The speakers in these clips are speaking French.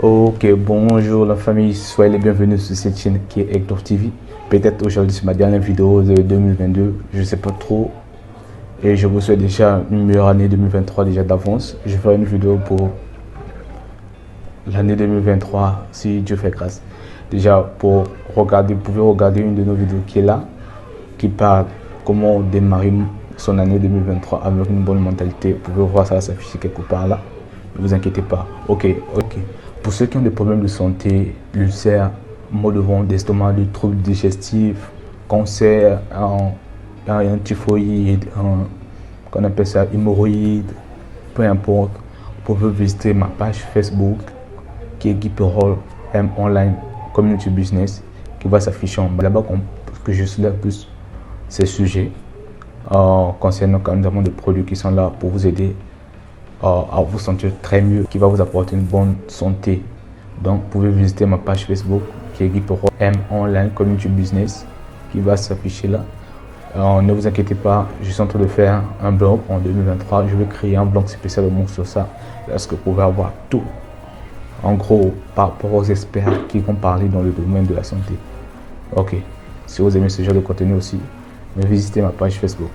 Ok, bonjour la famille, soyez les bienvenus sur cette chaîne qui est Hector TV. Peut-être aujourd'hui c'est ma dernière vidéo de 2022, je sais pas trop. Et je vous souhaite déjà une meilleure année 2023 déjà d'avance. Je ferai une vidéo pour l'année 2023 si Dieu fait grâce. Déjà pour regarder, vous pouvez regarder une de nos vidéos qui est là, qui parle comment démarrer son année 2023 avec une bonne mentalité. Vous pouvez voir ça s'afficher quelque part là. Ne vous inquiétez pas. Ok. Pour ceux qui ont des problèmes de santé, l'ulcère, maux de ventre, d'estomac, des troubles digestifs, cancer, un typhoïde, qu'on appelle ça hémorroïde, peu importe, vous pouvez visiter ma page Facebook qui est Guy Perol M Online Community Business qui va s'afficher en bas. Là-bas que je soulève plus ces sujets concernant notamment des produits qui sont là pour vous aider à vous sentir très mieux, qui va vous apporter une bonne santé. Donc vous pouvez visiter ma page Facebook qui est Guy Perol M Online Community Business qui va s'afficher là. Ne vous inquiétez pas, je suis en train de faire un blog en 2023. Je vais créer un blog spécialement sur ça. Parce que vous pouvez avoir tout, en gros, par rapport aux experts qui vont parler dans le domaine de la santé. Ok, si vous aimez ce genre de contenu aussi, visitez ma page Facebook.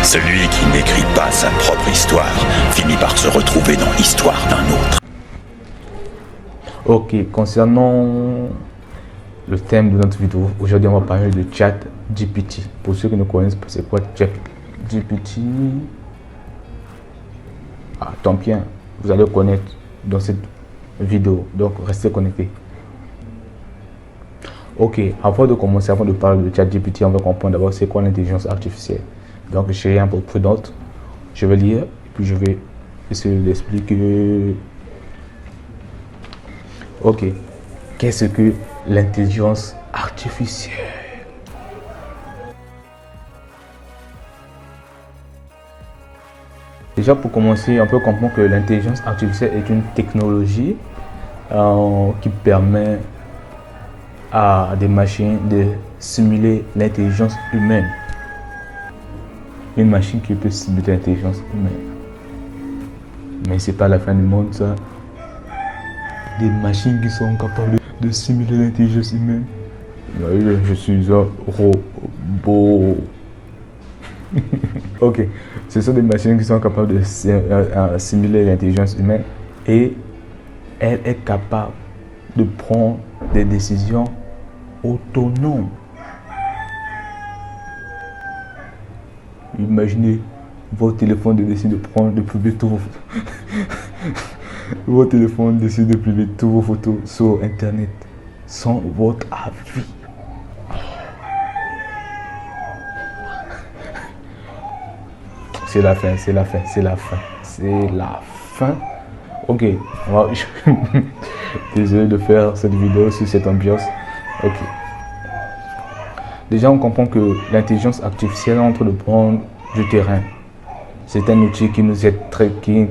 Celui qui n'écrit pas sa propre histoire finit par se retrouver dans l'histoire d'un autre. Ok, concernant le thème de notre vidéo, aujourd'hui on va parler de ChatGPT. Pour ceux qui ne connaissent pas c'est quoi ChatGPT, tant bien, vous allez connaître dans cette vidéo, donc restez connectés. Ok, avant de commencer, avant de parler de ChatGPT, on va comprendre d'abord c'est quoi l'intelligence artificielle. Donc je suis un peu prudente, je vais lire et puis je vais essayer d'expliquer. Ok, qu'est-ce que l'intelligence artificielle? Déjà pour commencer, on peut comprendre que l'intelligence artificielle est une technologie qui permet à des machines de simuler l'intelligence humaine. Une machine qui peut simuler l'intelligence humaine. Mais c'est pas la fin du monde ça. Des machines qui sont capables de simuler l'intelligence humaine. Je suis un robot. Ok, ce sont des machines qui sont capables de simuler l'intelligence humaine et elle est capable de prendre des décisions autonomes. Imaginez votre téléphone décide de publier tous vos photos. Votre téléphone décide de publier toutes vos photos sur internet sans votre avis. C'est la fin. Ok, désolé de faire cette vidéo sur cette ambiance. Ok. Déjà, on comprend que l'intelligence artificielle est en train de prendre du terrain. C'est un outil qui nous aide quand on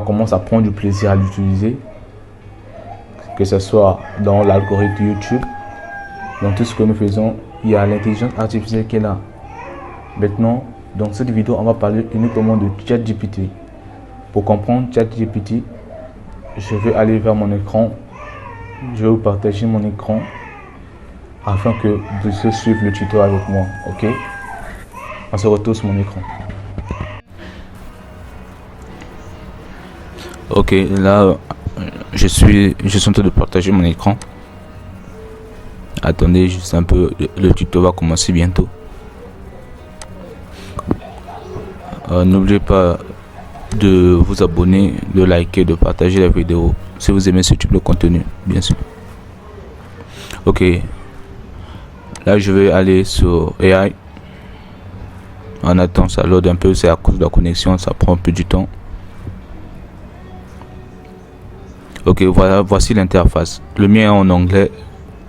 commence à prendre du plaisir à l'utiliser, que ce soit dans l'algorithme YouTube, dans tout ce que nous faisons, il y a l'intelligence artificielle qui est là. Maintenant, dans cette vidéo, on va parler uniquement de ChatGPT. Pour comprendre ChatGPT, je vais aller vers mon écran. Je vais vous partager mon écran afin que vous puissiez suivre le tuto avec moi. Ok? On se retrouve sur mon écran. Ok, là, je suis en train de partager mon écran. Attendez juste un peu, le tuto va commencer bientôt. N'oubliez pas de vous abonner, de liker, de partager la vidéo si vous aimez ce type de contenu, bien sûr. Ok, là je vais aller sur AI. On attend, ça load un peu, c'est à cause de la connexion, ça prend un peu du temps. Ok, voilà, voici l'interface. Le mien est en anglais,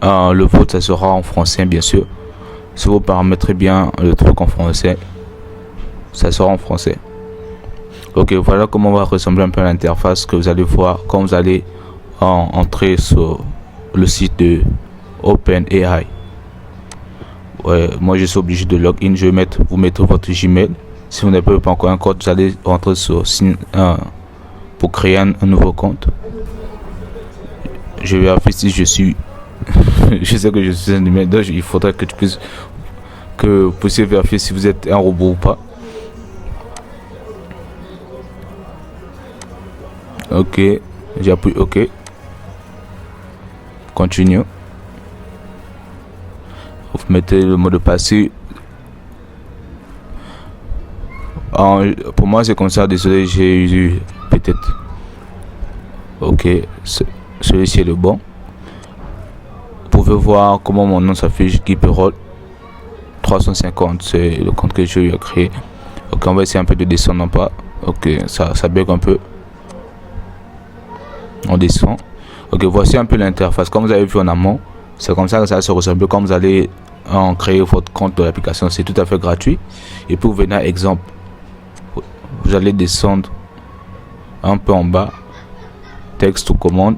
le vôtre ça sera en français bien sûr. Si vous paramétrez bien le truc en français, ça sera en français. Ok, voilà comment va ressembler un peu l'interface que vous allez voir quand vous allez entrer sur le site de OpenAI. Ouais, moi je suis obligé de login. Vous mettez votre Gmail. Si vous n'avez pas encore un code, vous allez rentrer sur pour créer un nouveau compte. Je vérifie si je suis je sais que je suis un humain, donc il faudrait que vous puissiez vérifier si vous êtes un robot ou pas. Ok, j'appuie OK. Continue. Vous mettez le mot de passe. Pour moi c'est comme ça, désolé, j'ai eu peut-être. Ok, celui-ci est le bon. Vous pouvez voir comment mon nom s'affiche, Guiperol 350, c'est le compte que j'ai créé. Ok, on va essayer un peu de descendre en bas. Ok, ça bug un peu. On descend. Ok, voici un peu l'interface. Comme vous avez vu en amont, c'est comme ça que ça se ressemble quand vous allez créer votre compte de l'application. C'est tout à fait gratuit. Et pour venir à exemple, vous allez descendre un peu en bas, texte ou commande.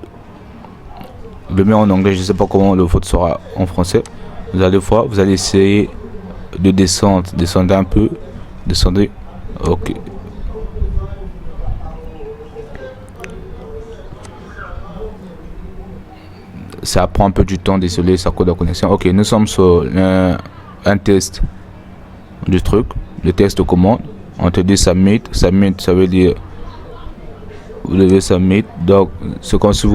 Le mien en anglais, je ne sais pas comment le vote sera en français. Vous allez voir, vous allez essayer de descendre un peu, descendez. Ok. Ça prend un peu du temps, désolé, ça coûte la connexion. Ok, nous sommes sur un test du truc, le test de commande. On te dit submit, ça veut dire vous devez submit. Donc c'est comme si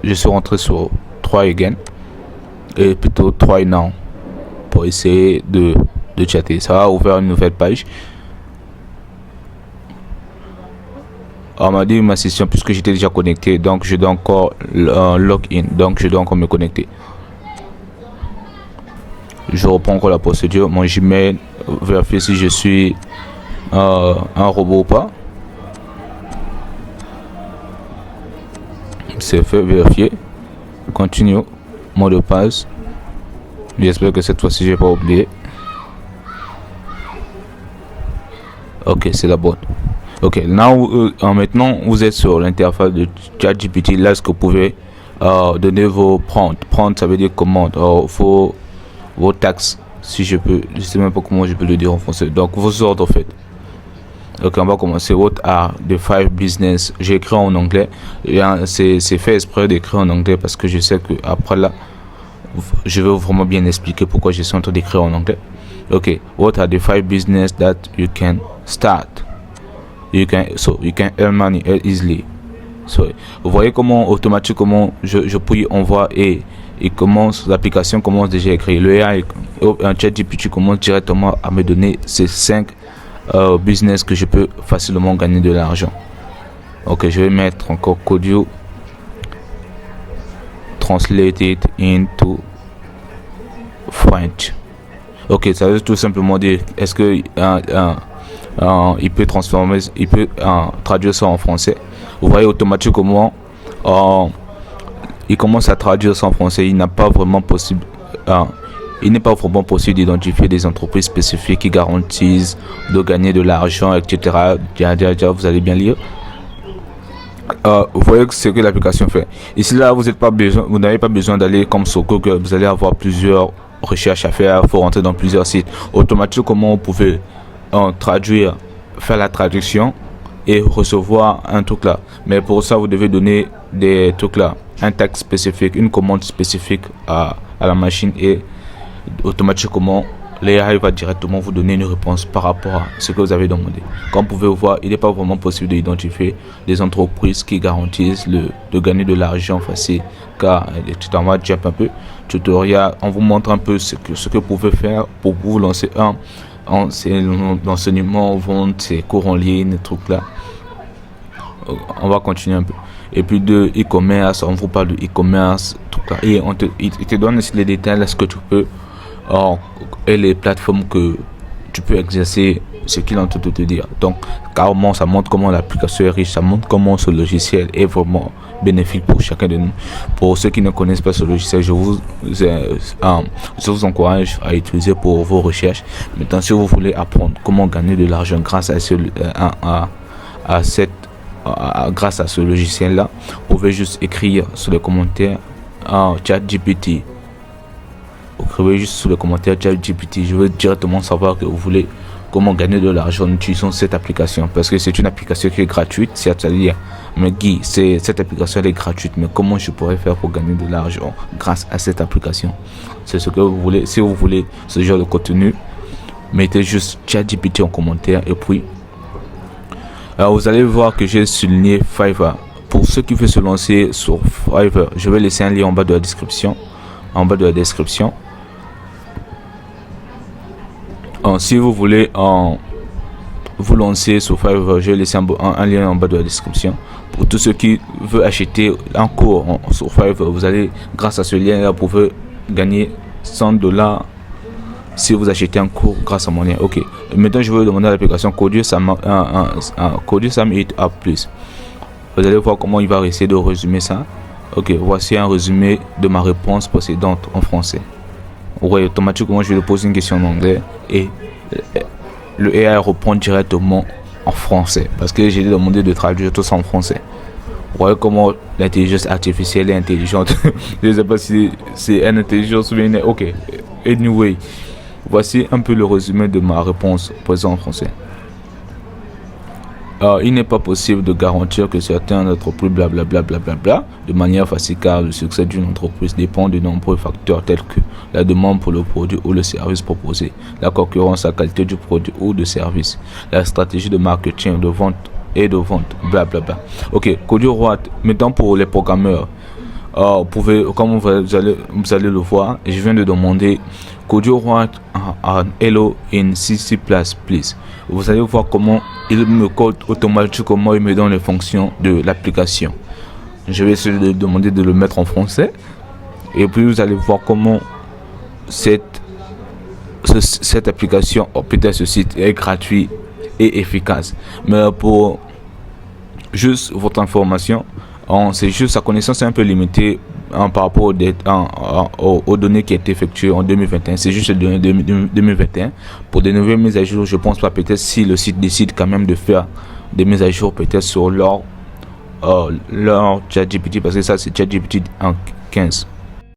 je suis rentré sur try again et plutôt try now pour essayer de chatter. Ça va ouvrir une nouvelle page. On m'a dit ma session puisque j'étais déjà connecté, donc je dois encore login, donc je dois encore me connecter. Je reprends encore la procédure, mon Gmail, vérifier si je suis un robot ou pas. C'est fait, vérifier, continue, mot de passe. J'espère que cette fois-ci j'ai pas oublié. Ok, c'est la bonne. Ok, maintenant vous êtes sur l'interface de ChatGPT. Là, ce que vous pouvez donner vos prompts. Prompt, ça veut dire commande. Vos taxes, si je peux. Je sais même pas comment je peux le dire en français. Donc vos ordres en fait. Ok, on va commencer. What are the 5 business? J'ai écrit en anglais. C'est fait exprès d'écrire en anglais parce que je sais que après là, je vais vraiment bien expliquer pourquoi je suis en train d'écrire en anglais. Ok, what are the 5 business that you can start? You can earn money easily. So, vous voyez comment automatiquement je puis envoie et l'application commence déjà à écrire. Le AI, un ChatGPT commence directement à me donner ces 5 business que je peux facilement gagner de l'argent. Ok, je vais mettre encore Codio translated into French. Ok, ça veut tout simplement dire est-ce que il peut traduire ça en français. Vous voyez automatiquement il commence à traduire ça en français. Il n'est pas vraiment possible d'identifier des entreprises spécifiques qui garantissent de gagner de l'argent, etc. Vous allez bien lire. Vous voyez ce que l'application fait. Ici là, vous n'avez pas besoin d'aller comme sur Google. Vous allez avoir plusieurs recherches à faire. Il faut rentrer dans plusieurs sites. Automatiquement, vous pouvez traduire, faire la traduction et recevoir un truc là. Mais pour ça, vous devez donner des trucs là, un texte spécifique, une commande spécifique à la machine et automatiquement l'AI va directement vous donner une réponse par rapport à ce que vous avez demandé. Comme vous pouvez voir, il n'est pas vraiment possible d'identifier des entreprises qui garantissent de gagner de l'argent facile. Car on va jump un peu tutoriel, on vous montre un peu ce que vous pouvez faire pour vous lancer l'enseignement, vente, c'est cours en ligne, trucs là. On va continuer un peu. Et puis de e-commerce, on vous parle de e-commerce, trucs là. Et il te donne aussi les détails là, ce que tu peux et les plateformes que tu peux exercer, ce qu'il est en train de te dire. Donc carrément, ça montre comment l'application est riche, ça montre comment ce logiciel est vraiment bénéfique pour chacun de nous. Pour ceux qui ne connaissent pas ce logiciel, je vous encourage à utiliser pour vos recherches. Maintenant, si vous voulez apprendre comment gagner de l'argent grâce à ce logiciel là, vous pouvez juste écrire sur les commentaires ChatGPT. Vous écrivez juste sous les commentaires ChatGPT. Je veux directement savoir que vous voulez comment gagner de l'argent en utilisant cette application, parce que c'est une application qui est gratuite, c'est-à-dire, mais Guy, cette application elle est gratuite, mais comment je pourrais faire pour gagner de l'argent grâce à cette application? C'est ce que vous voulez. Si vous voulez ce genre de contenu, mettez juste ChatGPT en commentaire et puis vous allez voir que j'ai souligné Fiverr. Pour ceux qui veulent se lancer sur Fiverr, je vais laisser un lien en bas de la description. Si vous voulez vous lancer sur Fiverr, je vais laisser un lien en bas de la description. Pour tous ceux qui veulent acheter un cours sur Fiverr, vous allez, grâce à ce lien-là, vous pouvez gagner $100 si vous achetez un cours grâce à mon lien. Ok. Maintenant, je vais demander à l'application Codieux Sam 8 App Plus. Vous allez voir comment il va essayer de résumer ça. Ok, voici un résumé de ma réponse précédente en français. Vous voyez automatiquement, je vais lui poser une question en anglais et le AI répond directement en français parce que j'ai demandé de traduire tout ça en français. Vous voyez comment l'intelligence artificielle est intelligente. Je ne sais pas si c'est une intelligence ou bien. Ok, anyway, voici un peu le résumé de ma réponse présente en français. Il n'est pas possible de garantir que certaines entreprises blablabla de manière facile, car le succès d'une entreprise dépend de nombreux facteurs tels que la demande pour le produit ou le service proposé, la concurrence, la qualité du produit ou de service, la stratégie de marketing, de vente blablabla. Ok, Codieux Watt, maintenant pour les programmeurs, comme vous allez le voir, je viens de demander Codieux Watt en Hello in C++. Vous allez voir comment il me code automatiquement, il me donne les fonctions de l'application. Je vais essayer de demander de le mettre en français et puis vous allez voir comment cette application, peut-être ce site est gratuit et efficace. Mais pour juste votre information, c'est juste sa connaissance est un peu limitée par rapport aux données qui ont été effectuées en 2021. C'est juste les données de 2021. Pour des nouvelles mises à jour, je pense pas, peut-être si le site décide quand même de faire des mises à jour peut-être sur leur ChatGPT, parce que ça c'est ChatGPT en 15.